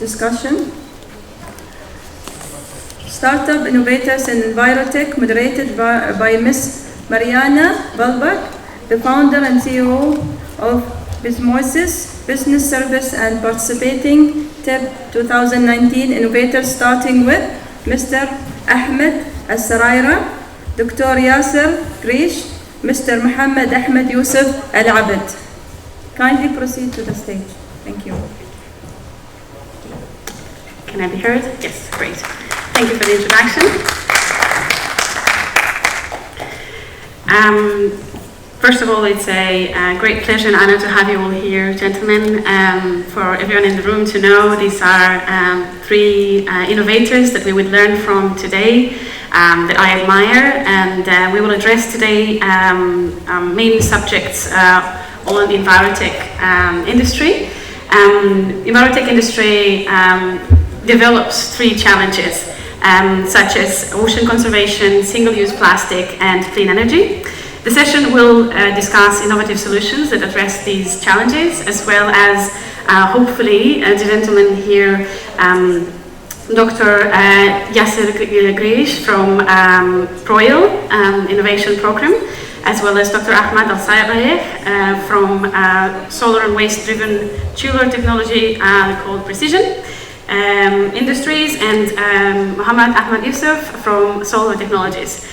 discussion. Startup Innovators in EnviroTech, moderated by Ms. Marianna Bulbuc, the founder and CEO of Bizzmosis Business Service, and participating TIP 2019 Innovators, starting with Mr. Ahmad Al Sarayreh, Dr. Yasser Grish, Mr. Muhammad Ahmed Yusuf Al Abed. Kindly proceed to the stage. Thank you. Can I be heard? Yes, great. Thank you for the introduction. First of all, it's a great pleasure and honor to have you all here, gentlemen. For everyone in the room to know, these are three innovators that we would learn from today that I admire, and we will address today main subjects on the EnviroTech industry. EnviroTech industry develops three challenges, such as ocean conservation, single-use plastic, and clean energy. The session will discuss innovative solutions that address these challenges, as well as hopefully the gentleman here, Dr. Yasser Grish from prevail Innovation Program, as well as Dr. Ahmad Al Sarayreh from solar and waste-driven chiller technology called Precision Industries, and Muhammad Ahmed Yusuf from Solar Technologies.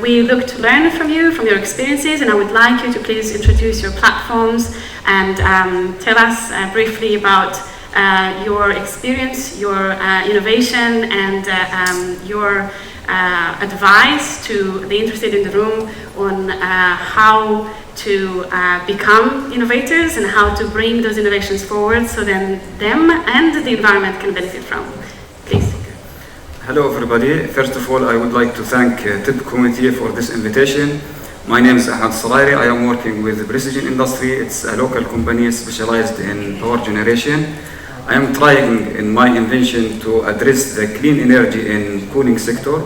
We look to learn from you, from your experiences, and I would like you to please introduce your platforms and tell us briefly about your experience, your innovation, and your advice to the interested in the room on how to become innovators and how to bring those innovations forward so then them and the environment can benefit from. Please. Hello everybody. First of all, I would like to thank TIP committee for this invitation. My name is Ahmad Al Sarayreh. I am working with Precision Industry. It's a local company specialized in power generation. I am trying in my invention to address the clean energy in cooling sector.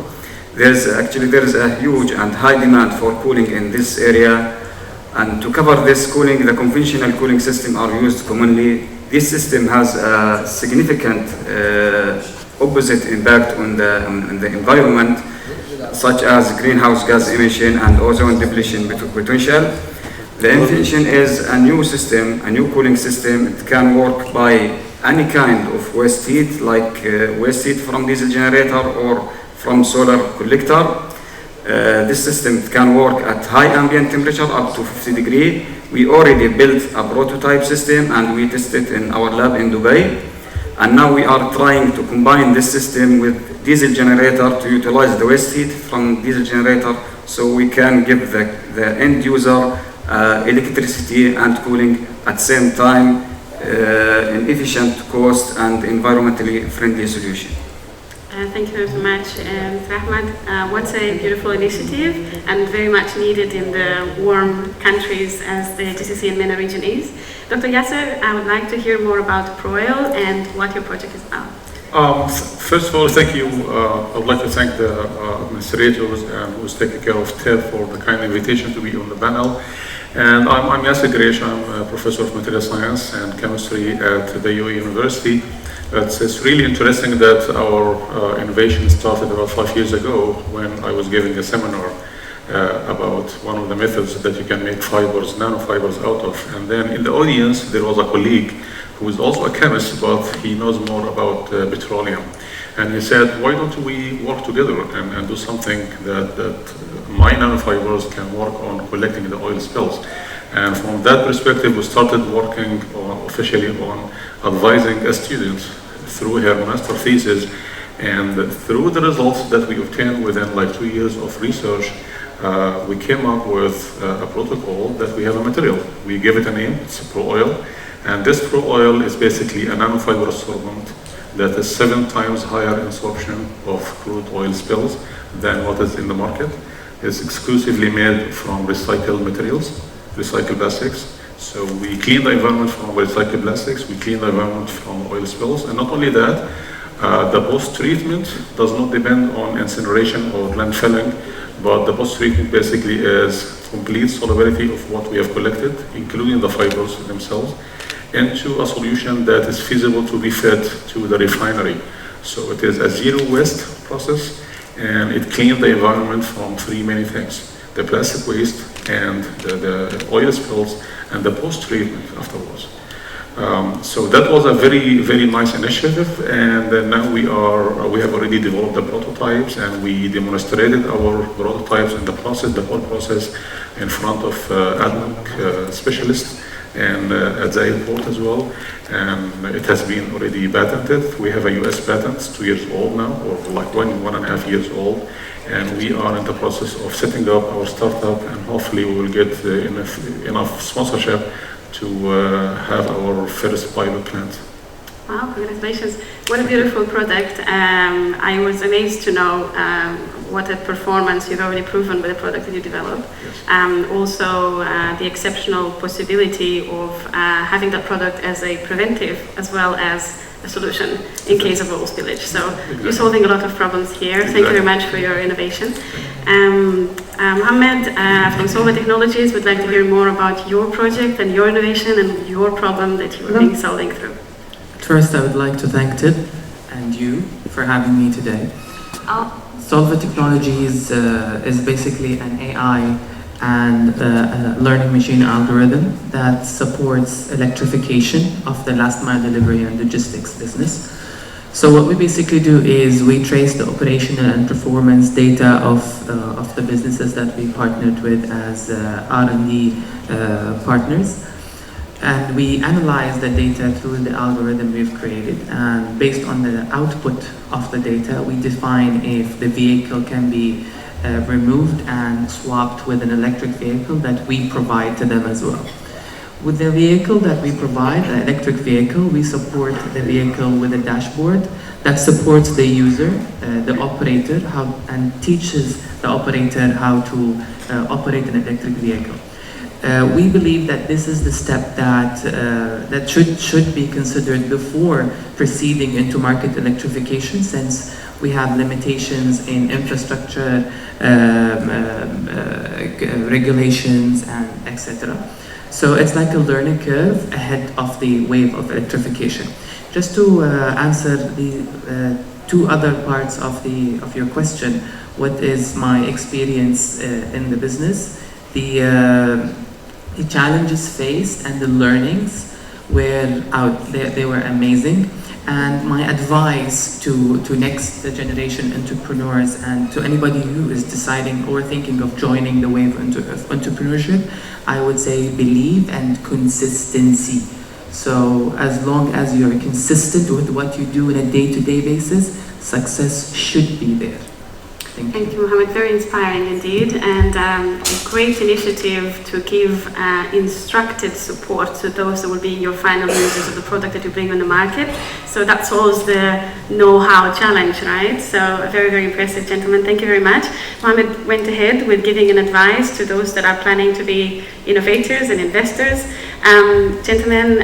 There is a huge and high demand for cooling in this area, and to cover this cooling, the conventional cooling system are used commonly. This system has a significant opposite impact on the environment, such as greenhouse gas emission and ozone depletion potential. The invention is a new system, a new cooling system. It can work by any kind of waste heat, like waste heat from diesel generator or from solar collector. This system can work at high ambient temperature up to 50 degrees. We already built a prototype system and we tested it in our lab in Dubai. And now we are trying to combine this system with diesel generator to utilize the waste heat from diesel generator, so we can give the end user electricity and cooling at the same time, an efficient, cost, and environmentally friendly solution. Thank you very much, Mr. Ahmad. What a beautiful initiative, and very much needed in the warm countries as the GCC and MENA region is. Dr. Yasser, I would like to hear more about prevail and what your project is about. First of all, thank you. I would like to thank the administrators who's taking care of TIP for the kind invitation to be on the panel. And I'm Yasser Grish. I'm a professor of material science and chemistry at the UAE University. It's really interesting that our innovation started about 5 years ago when I was giving a seminar about one of the methods that you can make fibers, nanofibers out of. And then in the audience, there was a colleague who is also a chemist, but he knows more about petroleum. And he said, why don't we work together and do something that my nanofibers can work on collecting the oil spills. And from that perspective, we started working officially on advising a student through her master thesis. And through the results that we obtained within like 2 years of research, we came up with a protocol that we have a material. We give it a name, it's prevail. And this prevail is basically a nanofiber absorbent that is 7 times higher absorption of crude oil spills than what is in the market. It's exclusively made from recycled materials, recycled plastics. So we clean the environment from recycled plastics, we clean the environment from oil spills, and not only that, the post-treatment does not depend on incineration or landfilling, but the post-treatment basically is complete solubility of what we have collected, including the fibers themselves. into a solution that is feasible to be fed to the refinery. So it is a zero waste process, and it cleans the environment from three main things: the plastic waste and the oil spills and the post-treatment afterwards. So that was a very nice initiative, and now we have already developed the prototypes, and we demonstrated our prototypes and the whole process in front of ADNOC specialists and at the airport as well, and it has been already patented. We have a US patent, 2 years old now, or like 1.5 years old, and we are in the process of setting up our startup, and hopefully we will get enough sponsorship to have our first pilot plant. Wow, congratulations. What a beautiful product. I was amazed to know what a performance you've already proven with the product that you developed. Yes. Also, the exceptional possibility of having that product as a preventive as well as a solution in case of oil spillage. So you're solving a lot of problems here. Thank you very much for your innovation. Mohammed from Solva Technologies would like to hear more about your project and your innovation and your problem that you are being solving through. First, I would like to thank Tib and you for having me today. Solva Technologies is basically an AI and learning machine algorithm that supports electrification of the last mile delivery and logistics business. So what we basically do is we trace the operational and performance data of the businesses that we partnered with as R&D partners. And we analyze the data through the algorithm we've created, and based on the output of the data, we define if the vehicle can be removed and swapped with an electric vehicle that we provide to them as well. With the vehicle that we provide, the electric vehicle, we support the vehicle with a dashboard that supports the user, the operator, and teaches the operator how to operate an electric vehicle. We believe that this is the step that should be considered before proceeding into market electrification, since we have limitations in infrastructure, regulations, and etc. So it's like a learning curve ahead of the wave of electrification. Just to answer the two other parts of your question, what is my experience in the business? The challenges faced and the learnings were they were amazing. And my advice to next generation entrepreneurs and to anybody who is deciding or thinking of joining the wave of entrepreneurship, I would say believe and consistency. So as long as you're consistent with what you do on a day-to-day basis, success should be there. Thank you, Mohammed. Very inspiring indeed, and a great initiative to give instructed support to those that will be your final users of the product that you bring on the market. So that solves the know-how challenge, right? So very impressive, gentlemen. Thank you very much. Mohammed went ahead with giving an advice to those that are planning to be innovators and investors. Gentlemen,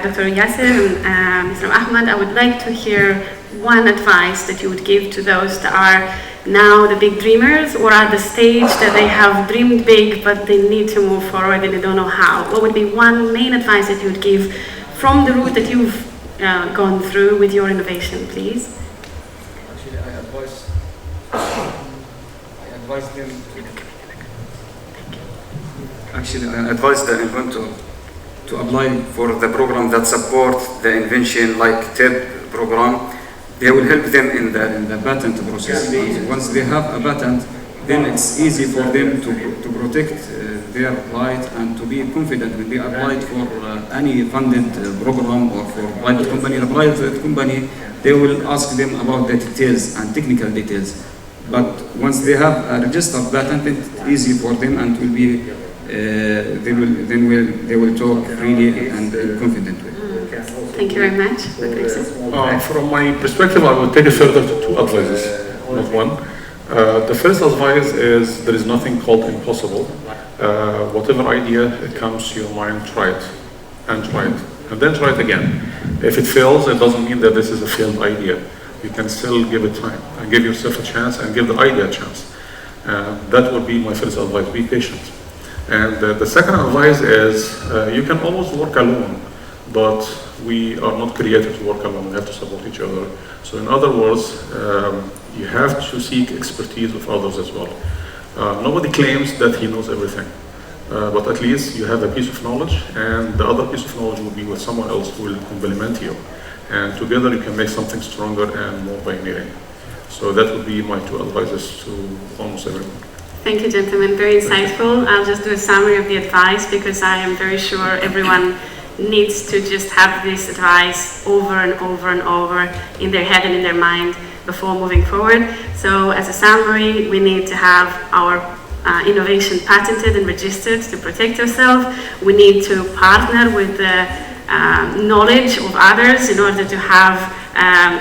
Dr. Yasser and Mr. Ahmad, I would like to hear one advice that you would give to those that are now the big dreamers or at the stage that they have dreamed big but they need to move forward and they don't know how. What would be one main advice that you would give from the route that you've gone through with your innovation, please? Actually, I advise the inventor to apply for the program that support the invention, like TIP program. They will help them in the patent process. Once they have a patent, then it's easy for them to protect their right and to be confident when they applied for any funded program or for private company. The private company, they will ask them about the details and technical details. But once they have a registered patent, it's easy for them and will be they will talk freely and confident with. Thank you very much. From my perspective, I will take it further to two advices, not one. The first advice is there is nothing called impossible. Whatever idea comes to your mind, try it, and then try it again. If it fails, it doesn't mean that this is a failed idea. You can still give it time and give yourself a chance and give the idea a chance. That would be my first advice, be patient. And the second advice is you can always work alone, but we are not created to work alone. We have to support each other. So in other words, you have to seek expertise of others as well. Nobody claims that he knows everything, but at least you have a piece of knowledge, and the other piece of knowledge will be with someone else who will complement you. And together you can make something stronger and more pioneering. So that would be my two advices to almost everyone. Thank you, gentlemen. Very insightful. I'll just do a summary of the advice because I am very sure everyone needs to just have this advice over and over and over in their head and in their mind before moving forward. So as a summary, we need to have our innovation patented and registered to protect ourselves. We need to partner with the knowledge of others in order to have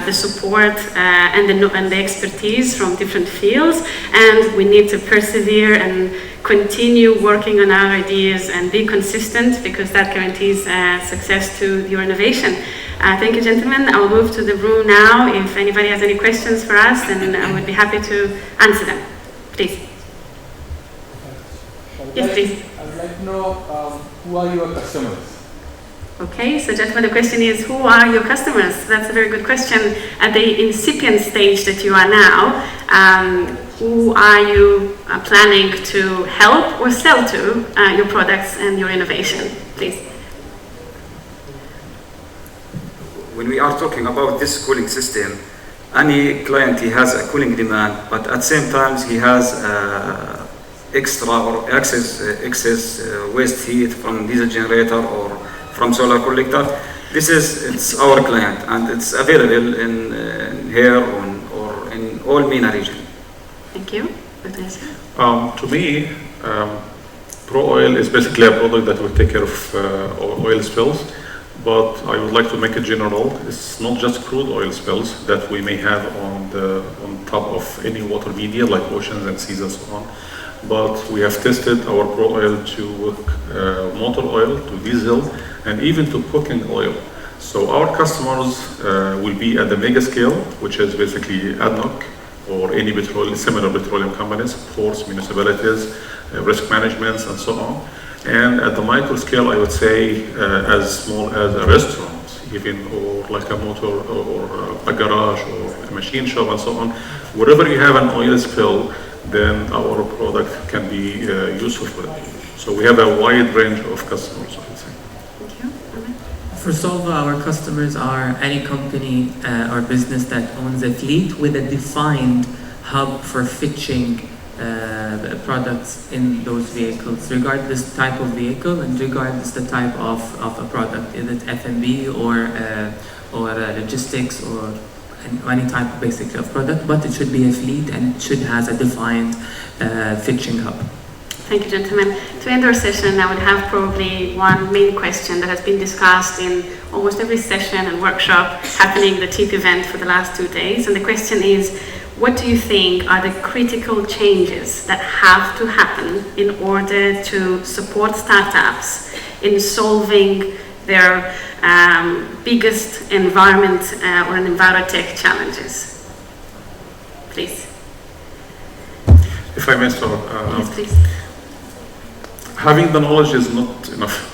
the support and the expertise from different fields, and we need to persevere and continue working on our ideas and be consistent because that guarantees success to your innovation. Thank you, gentlemen. I'll move to the room now. If anybody has any questions for us, then I would be happy to answer them. Please. Yes, please. I would like to know who are your customers? Okay, so gentlemen, the question is, who are your customers? That's a very good question. At the incipient stage that you are now, who are you planning to help or sell to your products and your innovation? Please. When we are talking about this cooling system, any client, he has a cooling demand, but at the same time he has extra or excess waste heat from diesel generator or from solar collector. It's our client, and it's available in here or in all MENA region. Thank you. To me, Pro Oil is basically a product that will take care of oil spills, but I would like to make it general. It's not just crude oil spills that we may have on top of any water media like oceans and seas and so on, but we have tested our Pro Oil to motor oil, to diesel, and even to cooking oil. So our customers will be at the mega scale, which is basically ADNOC or any similar petroleum companies, ports, municipalities, risk managements, and so on. And at the micro scale, I would say as small as a restaurant, even, or like a motor or a garage or a machine shop and so on. Wherever you have an oil spill, then our product can be useful for it. So we have a wide range of customers, I would say. Thank you. For Solva, our customers are any company or business that owns a fleet with a defined hub for fetching products in those vehicles, regardless type of vehicle and regardless the type of a product, is it F&B or logistics or any type basically of product, but it should be a fleet and it should has a defined fetching hub. Thank you, gentlemen. To end our session, I would have probably one main question that has been discussed in almost every session and workshop happening at the TIP event for the last 2 days. And the question is, what do you think are the critical changes that have to happen in order to support startups in solving their biggest environment or EnviroTech challenges? Please. If I may start. Yes, please. Having the knowledge is not enough.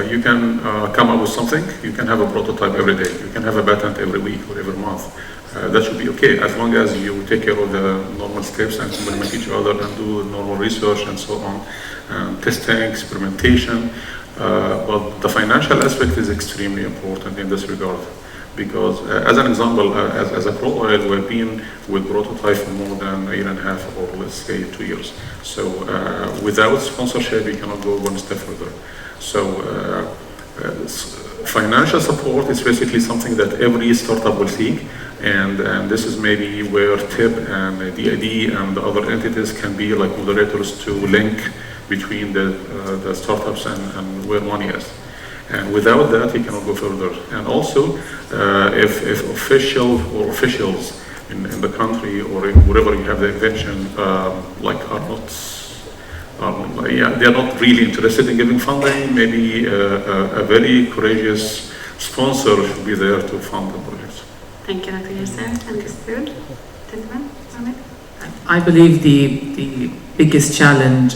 You can come up with something, you can have a prototype every day, you can have a patent every week or every month. That should be okay, as long as you take care of the normal steps and complement each other and do normal research and so on, testing, experimentation. But the financial aspect is extremely important in this regard. Because as an example, as a Pro Oil, we've been with prototype for more than 1.5 years or let's say 2 years. So without sponsorship, we cannot go one step further. So financial support is basically something that every startup will seek. And this is maybe where TIP and DID and the other entities can be like moderators to link between the startups and where money is. And without that, you cannot go further. And also, if officials in the country or wherever you have the invention, they are not really interested in giving funding, maybe a very courageous sponsor should be there to fund the projects. Thank you, Dr. Youssef. Understood. Gentlemen, Ahmed? I believe the biggest challenge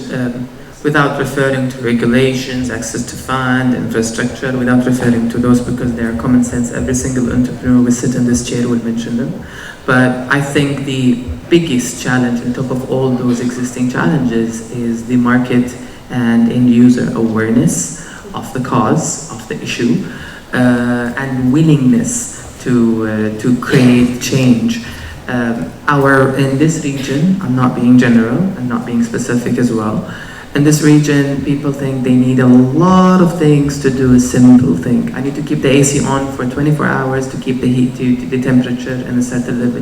without referring to regulations, access to fund, infrastructure, without referring to those because they are common sense. Every single entrepreneur will sit in this chair will mention them. But I think the biggest challenge on top of all those existing challenges is the market and end user awareness of the cause of the issue and willingness to create change. In this region, I'm not being general, I'm not being specific as well. In this region, people think they need a lot of things to do a simple thing. I need to keep the AC on for 24 hours to keep the heat, to the temperature and a certain level.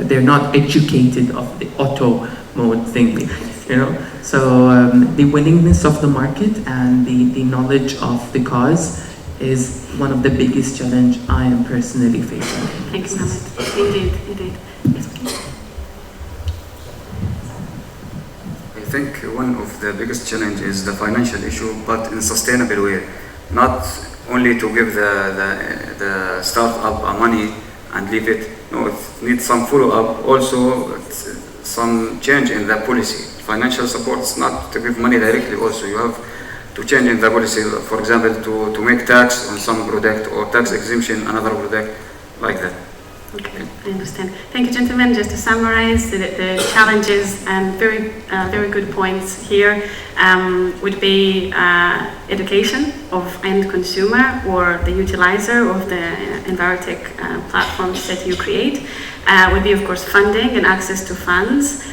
They're not educated of the auto mode thinking, you know. So the willingness of the market and the knowledge of the cause is one of the biggest challenge I am personally facing. Thank you, Ahmed. Indeed. Yes, please. I think one of the biggest challenge is the financial issue, but in a sustainable way. Not only to give the startup money and leave it. No, it needs some follow-up. Also, some change in the policy. Financial support is not to give money directly. Also, you have to change in the policy. For example, to make tax on some product or tax exemption another product, like that. Okay, I understand. Thank you, gentlemen. Just to summarize, the challenges and very good points here would be education of end consumer or the utilizer of the EnviroTech platforms that you create. Would be, of course, funding and access to funds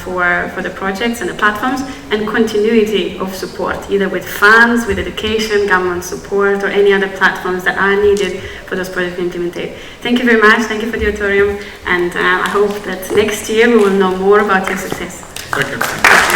for the projects and the platforms, and continuity of support, either with funds, with education, government support, or any other platforms that are needed for those projects to be implemented. Thank you very much. Thank you for the auditorium, and I hope that next year we will know more about your success. Thank you.